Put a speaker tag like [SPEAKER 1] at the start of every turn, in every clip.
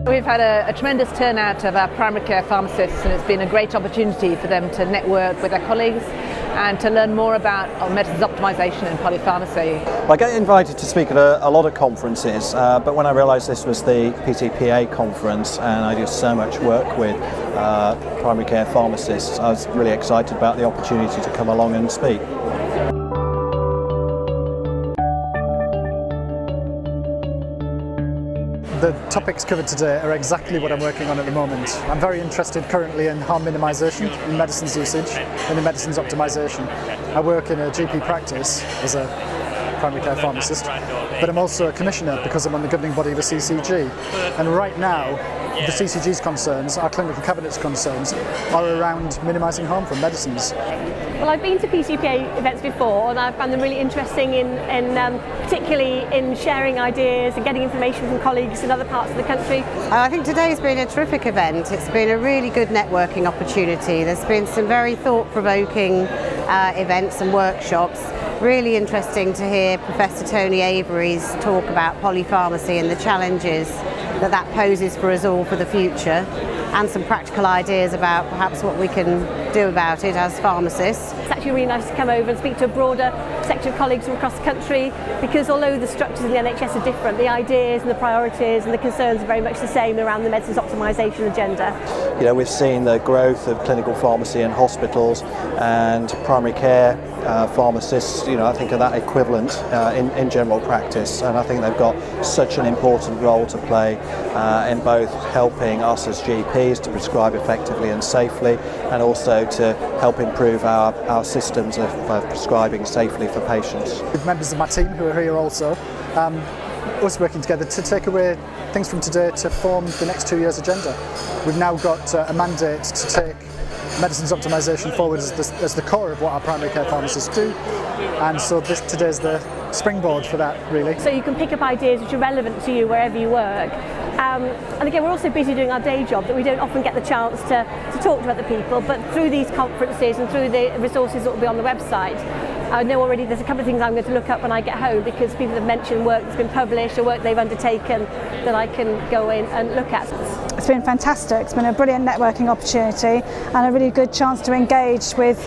[SPEAKER 1] We've had a tremendous turnout of our primary care pharmacists, and it's been a great opportunity for them to network with their colleagues and to learn more about medicines optimisation and polypharmacy.
[SPEAKER 2] I get invited to speak at a lot of conferences, but when I realised this was the PCPA conference and I do so much work with primary care pharmacists, I was really excited about the opportunity to come along and speak.
[SPEAKER 3] The topics covered today are exactly what I'm working on at the moment. I'm very interested currently in harm minimisation, in medicines usage and in medicines optimisation. I work in a GP practice as a primary care pharmacist, but I'm also a commissioner because I'm on the governing body of the CCG. And right now, the CCG's concerns, our clinical cabinet's concerns, are around minimising harm from medicines.
[SPEAKER 4] Well, I've been to PCPA events before and I found them really interesting particularly in sharing ideas and getting information from colleagues in other parts of the country.
[SPEAKER 5] I think today's been a terrific event. It's been a really good networking opportunity. There's been some very thought-provoking events and workshops. Really interesting to hear Professor Tony Avery's talk about polypharmacy and the challenges that poses for us all for the future, and some practical ideas about perhaps what we can do about it as pharmacists.
[SPEAKER 4] It's actually really nice to come over and speak to a broader sector of colleagues from across the country, because although the structures in the NHS are different, the ideas and the priorities and the concerns are very much the same around the medicines optimisation agenda.
[SPEAKER 2] You know, we've seen the growth of clinical pharmacy in hospitals, and primary care pharmacists, you know, I think are that equivalent in general practice, and I think they've got such an important role to play in both helping us as GPs to prescribe effectively and safely, and also to help improve our systems of prescribing safely for patients.
[SPEAKER 3] With members of my team who are here also, us working together to take away things from today to form the next 2 years' agenda. We've now got a mandate to take medicines optimisation forward as the core of what our primary care pharmacists do, and so today's the springboard for that, really.
[SPEAKER 4] So you can pick up ideas which are relevant to you wherever you work. And again, we're also busy doing our day job that we don't often get the chance to talk to other people, but through these conferences and through the resources that will be on the website, I know already there's a couple of things I'm going to look up when I get home, because people have mentioned work that's been published or work they've undertaken that I can go in and look at.
[SPEAKER 6] It's been fantastic. It's been a brilliant networking opportunity and a really good chance to engage with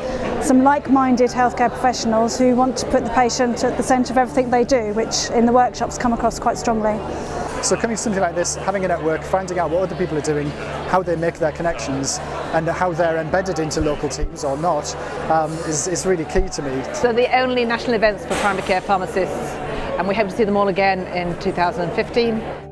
[SPEAKER 6] some like-minded healthcare professionals who want to put the patient at the centre of everything they do, which in the workshops come across quite strongly.
[SPEAKER 3] So coming to something like this, having a network, finding out what other people are doing, how they make their connections and how they're embedded into local teams or not, is really key to me.
[SPEAKER 1] So the only national events for primary care pharmacists, and we hope to see them all again in 2015.